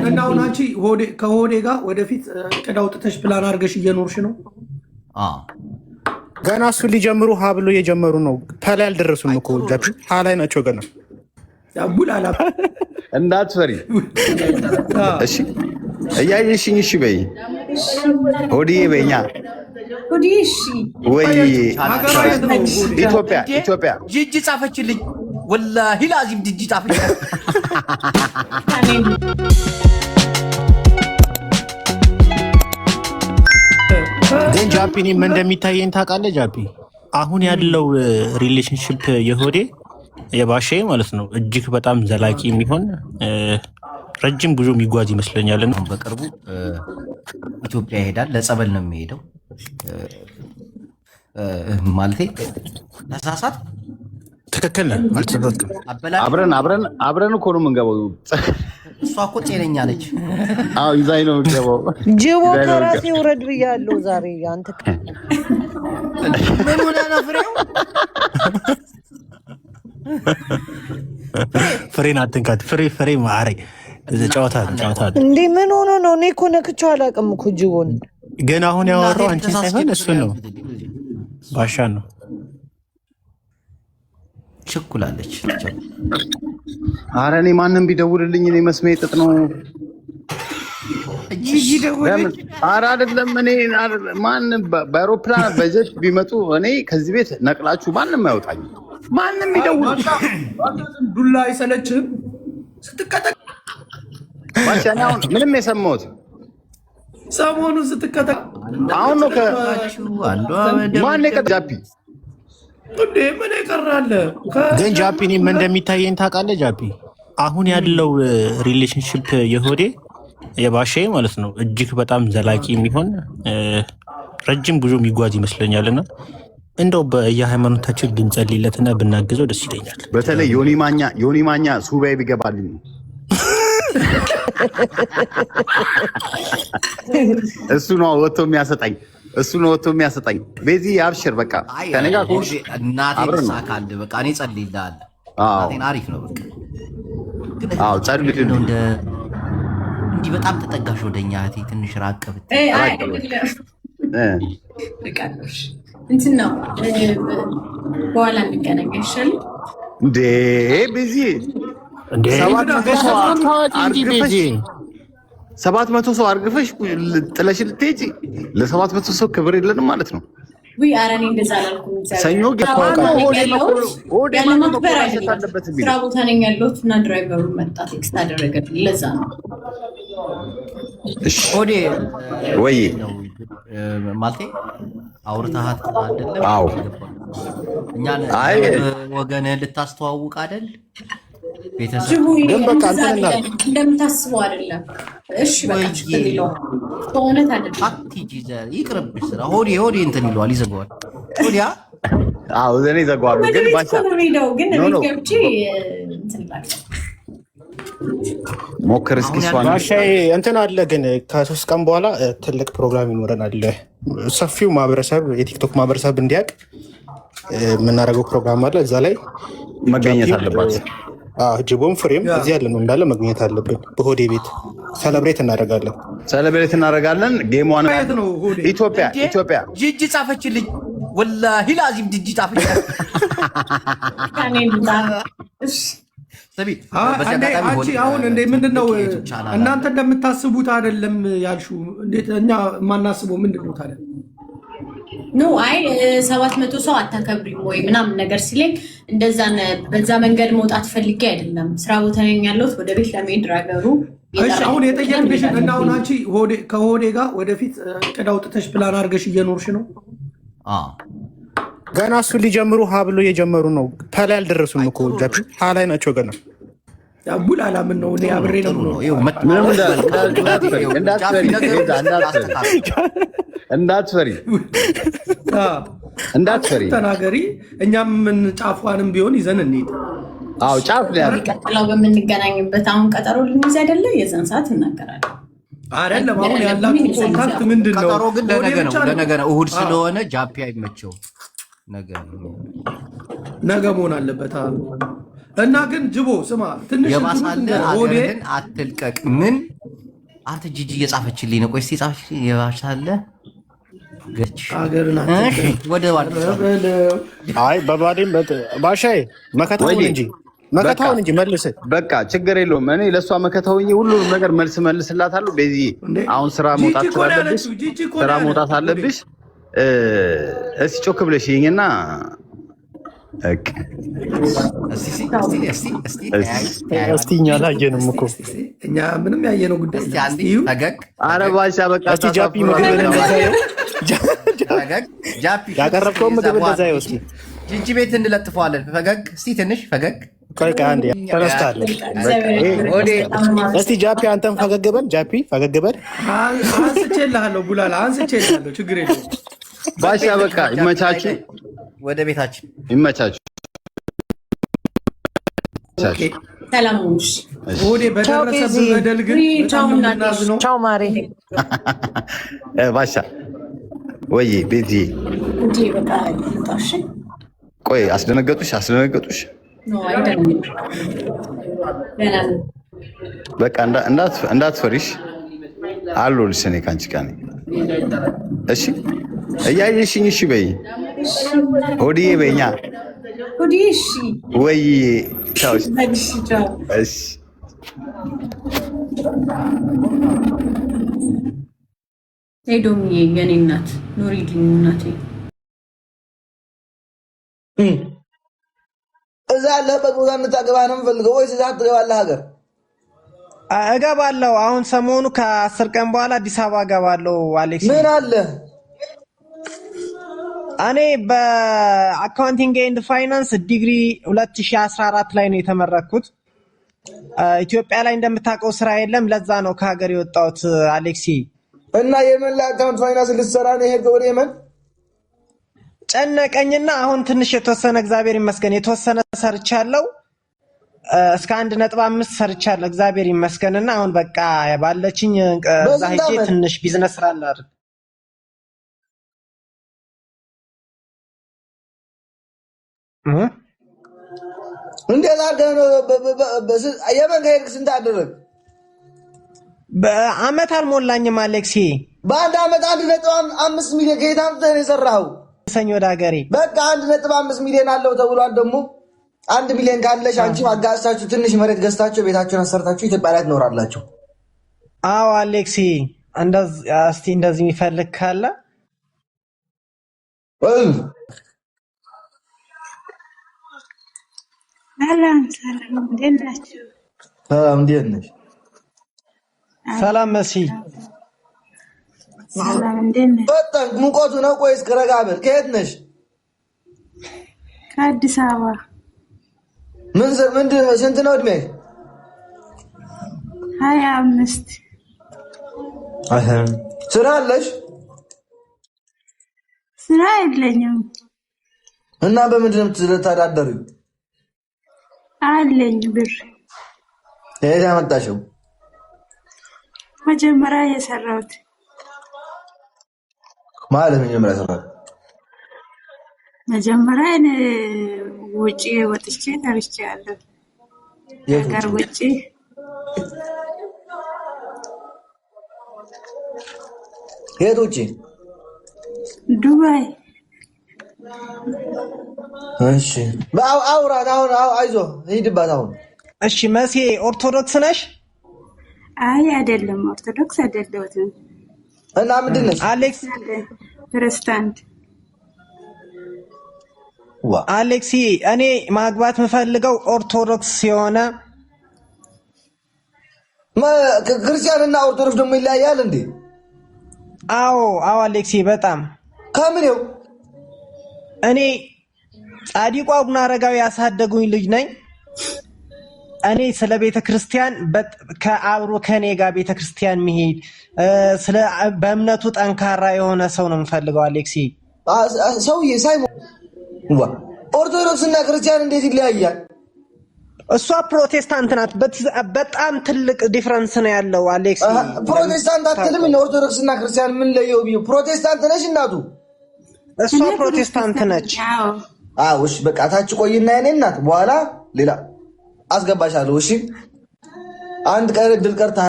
እና አሁን አንቺ ከሆዴ ጋር ወደፊት እቅድ አውጥተሽ ፕላን አድርገሽ እየኖርሽ ነው? ገና እሱን ሊጀምሩ ሀ ብሎ እየጀመሩ ነው። ፐላይ አልደረሱም እኮ ሀ ላይ ናቸው ገና። ቡላላ እንዳትፈሪ እሺ። እያየሽኝ እሺ በይ ሆዲዬ በኛ ወይ ኢትዮጵያ ጂጂ ጻፈችልኝ። ወላሂ ላዚም ጂጂ ጻፈችልኝ። ግን ጃፒ እኔም እንደሚታየኝ ታውቃለህ ጃፒ፣ አሁን ያለው ሪሌሽንሽፕ የሆዴ የባሼ ማለት ነው እጅግ በጣም ዘላቂ የሚሆን ረጅም ጉዞ የሚጓዝ ይመስለኛል። በቅርቡ ኢትዮጵያ ይሄዳል። ለጸበል ነው የሚሄደው ማለቴ ተሳሳት ትክክል ነህ፣ አልተሳሳትክም። አብረን እኮ ነው የምንገባው። እሷ እኮ ጤነኛ ነች። አዎ ይዛኝ ነው የምንገባው። ጅቦ ከራሴ ውረድ ብያለሁ ዛሬ። አንተ ምን ሆነህ ነው ፍሬው? ፍሬን አትንካት። ፍሬ ማሬ ጨዋታ እንዴ ምን ሆኖ ነው? እኔ እኮ ነክቼው አላውቅም እኮ ጅቦን። ግን አሁን ያወራው አንቺ ሳይሆን እሱን ነው፣ ባሻን ነው። ችኩላለች። ኧረ እኔ ማንም ቢደውልልኝ እኔ መስሜ ጥጥ ነው። ኧረ አይደለም እኔ ማንም በአይሮፕላን በጀት ቢመጡ እኔ ከዚህ ቤት ነቅላችሁ ማንም አይወጣኝ። ማንም ይደውል። ዱላ አይሰለችም ስትቀጠቅ? ባሻና አሁን ምንም የሰማሁት ሰሞኑን ስትቀጠቅ አሁን ነው። ማን ጃፒ እንዴ ምን ይቀራል? ግን ጃፒ እኔም እንደሚታየኝ ታውቃለህ ጃፒ፣ አሁን ያለው ሪሌሽንሽፕ የሆዴ የባሼ ማለት ነው እጅግ በጣም ዘላቂ የሚሆን ረጅም ጉዞ የሚጓዝ ይመስለኛልና እንደው በየሃይማኖታችን ብንጸልይለትና ብናግዘው ደስ ይለኛል። በተለይ ዮኒ ማኛ ሱባኤ ቢገባልኝ እሱ ነው ወጥቶ የሚያሰጠኝ። ቤዚ አብሽር በቃ ከነጋ ኮሽ እናቴን ሳካል በቃ እኔ ጸልይልሃል። እናቴን አሪፍ ነው በቃ። አዎ ጸልይ ነው እንዲህ በጣም ተጠጋሽ ወደኛ እህቴ ትንሽ ራቅ ብትይ እንትን ነው በኋላ እንገናኝ ይሻል እንዴ ቤዚ። 700 ሰው አርግፈሽ ጥለሽ ልትሄጂ ለ700 ሰው ክብር የለንም ማለት ነው። ወይ አራኔ እንደዛ አላልኩም። ሰኞ ስራ ቦታ ነኝ ያለሁት እና ድራይቨሩ መጣ ቴክስት አደረገልኝ። ለዛ ነው ኦዴ ወይ ማለቴ አውርታሃት አይደለም? አዎ እኛን ወገንህን ልታስተዋውቅ አይደል? ቤተሰብ ግን በቃ እንደምታስበው አይደለም። እሺ በቃ ትልለው በእውነት አይደለም። አትጂ ይቅርብሽ። ስራ ሆዴ እንትን ይለዋል፣ ይዘጋዋል። ሆዲያ አዎ ዘኔ ይዘጋዋል። ግን ባቻ ግን እኔ ገብቼ እንትን ላክ ሞክር እስኪ እሷን ባሻዬ እንትን አለ። ግን ከ3 ቀን በኋላ ትልቅ ፕሮግራም ይኖረናል። ሰፊው ማህበረሰብ የቲክቶክ ማህበረሰብ እንዲያውቅ የምናደርገው ፕሮግራም አለ። እዛ ላይ መገኘት አለባት። ጅቦም ፍሬም እዚህ ያለ ነው እንዳለ መገኘት አለብን። በሆዴ ቤት ሰለብሬት እናደርጋለን። ጌሟን ኢትዮጵያ ጂጂ ጻፈችልኝ። ወላሂ ላዚም ጂጂ ጻፈችልኝ። አንቺ አሁን እንደ ምንድን ነው እናንተ እንደምታስቡት አይደለም ያልሽው? እንዴት እኛ የማናስበው ምንድን ነው ታዲያ? ኖ አይ 700 ሰው አታከብሪም ወይ ምናምን ነገር ሲለኝ እንደዛ በዛ መንገድ መውጣት ፈልጌ አይደለም። ስራ ቦታ ነኝ ያለሁት ወደ ቤት ለመሄድ ድራይቨሩ። እሺ አሁን የጠየቅሽ እና አሁን አንቺ ከሆዴ ጋር ወደፊት እቅድ አውጥተሽ ፕላን አድርገሽ እየኖርሽ ነው? ገና እሱን ሊጀምሩ ሀ ብሎ እየጀመሩ ነው። ፐላይ አልደረሱም እኮ ሀ ላይ ናቸው ገና። ቡላላ ምን ነው እኔ አብሬ ነው እንዳትፈሪ ተናገሪ። እኛም ምን ጫፏንም ቢሆን ይዘን እንሂድ። አዎ ጫፍ ላይ ቀጥለው በምንገናኝበት አሁን ቀጠሮ ልንይዝ አይደለ? የዛን ሰዓት እናገራለን። አይደለም አሁን ያላችሁ ኮንታክት ምንድን ነው? ቀጠሮ ግን ለነገ ነው። እሑድ ስለሆነ ጃፒ አይመቸው። ነገ መሆን አለበት። እና ግን ጅቦ ስማ ትንሽ የባሳለ አገርህን አትልቀቅ። ምን አንተ ጂጂ እየጻፈችልኝ ነው። ቆይ እስኪ ጻፈችልኝ የባሻለ አገርን ወደ አይ በባዴም ባሻዬ መከታውን እንጂ መልስ። በቃ ችግር የለውም። እኔ ለእሷ መከታውኝ ሁሉንም ነገር መልስላታለሁ። በዚህ አሁን ስራ መውጣት አለብሽ። እስኪ ጮክ ብለሽ ይኝና እስቲ እኛ አላየንም እኮ እኛ ምንም ያየነው ጉዳይ ኧረ ባሻ በቃ ጃፒ ምግብ ያቀረብከውን ምግብ እንደዛ ይወስድ ጂጂ ቤት እንለጥፈዋለን። ፈገግ እስቲ ትንሽ ፈገግ ቆይ አንዴ ተነስታለች። እስቲ ጃፒ አንተም ፈገግ በል። ጃፒ ፈገግ በል። አንስቼልሃለሁ ቡላላ አንስቼልሃለሁ። ችግር የለውም ባሻ በቃ ይመቻችሁ። ወደ ቤታችን ይመቻችሁ። ሰላም ሁንሽ። ወዴ በደረሰብህ በደል ግን ቻው ማሬ። ባሻ ወይ ቤቲ እንዴ በቃ ታሽ ቆይ አስደነገጡሽ? በቃ እንዳትፈሪሽ አለሁልሽ። እኔ ከአንቺ ጋር ነኝ። እሺ እያየሽኝ እሺ በይ። ሆድዬ በይኛ እሺ ወይ ቻው። እሺ ሄዶምዬ የኔ እናት ኑሪልኝ እናቴ። እዛ ያለህበት ቦታ እንድታገባ ነው የምፈልገው ወይስ እዛ ትገባለህ? ሀገር እገባለሁ። አሁን ሰሞኑ ከ10 ቀን በኋላ አዲስ አበባ እገባለሁ። አሌክስ ምን አለ? እኔ በአካውንቲንግ ኤንድ ፋይናንስ ዲግሪ 2014 ላይ ነው የተመረኩት። ኢትዮጵያ ላይ እንደምታውቀው ስራ የለም። ለዛ ነው ከሀገር የወጣሁት አሌክሲ። እና የምን ላይ አካውንት ፋይናንስ ልትሰራ ነው የሄድከው ወደ የመን? ጨነቀኝና አሁን ትንሽ የተወሰነ እግዚአብሔር ይመስገን የተወሰነ ሰርቻለሁ። እስከ 1.5 ሰርቻለሁ እግዚአብሔር ይመስገንና አሁን በቃ ባለችኝ እዛ ሄጄ ትንሽ ቢዝነስ ስራ ላድርግ። እንዴት አድርገህ ነው የመን ከሄድክ ስንት አደረግ? በአመት አልሞላኝም አሌክሲ። በአንድ አመት 1.5 ሚሊዮን ከየት አምጥተህ ነው የሰራኸው? ሰኞ ወደ ሀገሬ በቃ 1.5 ሚሊዮን አለው ተብሏል። ደግሞ 1 ሚሊዮን ካለሽ አንቺ አጋስታችሁ ትንሽ መሬት ገዝታችሁ ቤታችሁን አሰርታችሁ ኢትዮጵያ ላይ ትኖራላችሁ። አዎ አሌክሲ፣ እንደዚህ የሚፈልግ ካለ ሰላም እንዴት ናችሁ? ሰላም እንዴት ነሽ? ሰላም መሲ። ሰላም እንዴት ነሽ? በጣም ሙቀቱ ነው። ቆይስ ረጋ በል። ከየት ነሽ? ከአዲስ አበባ። ምንድን ነው ስንት ነው እድሜሽ? 25። ስራ አለሽ? ስራ የለኝም። እና በምንድን ነው የምትተዳደሪው? አለኝ ብር። የት ያመጣሽው? መጀመሪያ የሰራሁት ማለት መጀመሪያ ሰራሁት መጀመሪያ ውጪ ወጥቼ ሰርቻለሁ። የሀገር ውጪ የት ውጪ? ዱባይ። እሺ አውራት አሁን አይዞህ ሂድባት አሁን። እሺ መሲ ኦርቶዶክስ ነሽ? አይ አይደለም፣ ኦርቶዶክስ አይደለሁም። እና ምንድን ነሽ? አሌክስ ፕሮቴስታንት። አሌክሲ እኔ ማግባት የምፈልገው ኦርቶዶክስ የሆነ ክርስቲያንና ኦርቶዶክስ ደግሞ ይለያያል እንዴ? አዎ አሌክሲ በጣም ከምኔው እኔ ጻዲቁ አቡነ አረጋዊ ያሳደጉኝ ልጅ ነኝ። እኔ ስለ ቤተ ክርስቲያን ከአብሮ ከኔ ጋር ቤተ ክርስቲያን መሄድ በእምነቱ ጠንካራ የሆነ ሰው ነው የምፈልገው አሌክሲ። ሰውዬ ሳይሞን ኦርቶዶክስ እና ክርስቲያን እንዴት ይለያያል? እሷ ፕሮቴስታንት ናት። በጣም ትልቅ ዲፍረንስ ነው ያለው አሌክሲ። ፕሮቴስታንት አትልም? ኦርቶዶክስ እና ክርስቲያን ምን ለየው? ፕሮቴስታንት ነሽ እናቱ? እሷ ፕሮቴስታንት ነች። አዎ እሺ በቃ ታች ቆይና የኔ እናት በኋላ ሌላ አስገባሻለሁ። እሺ አንድ ቀን እድል ቀርታ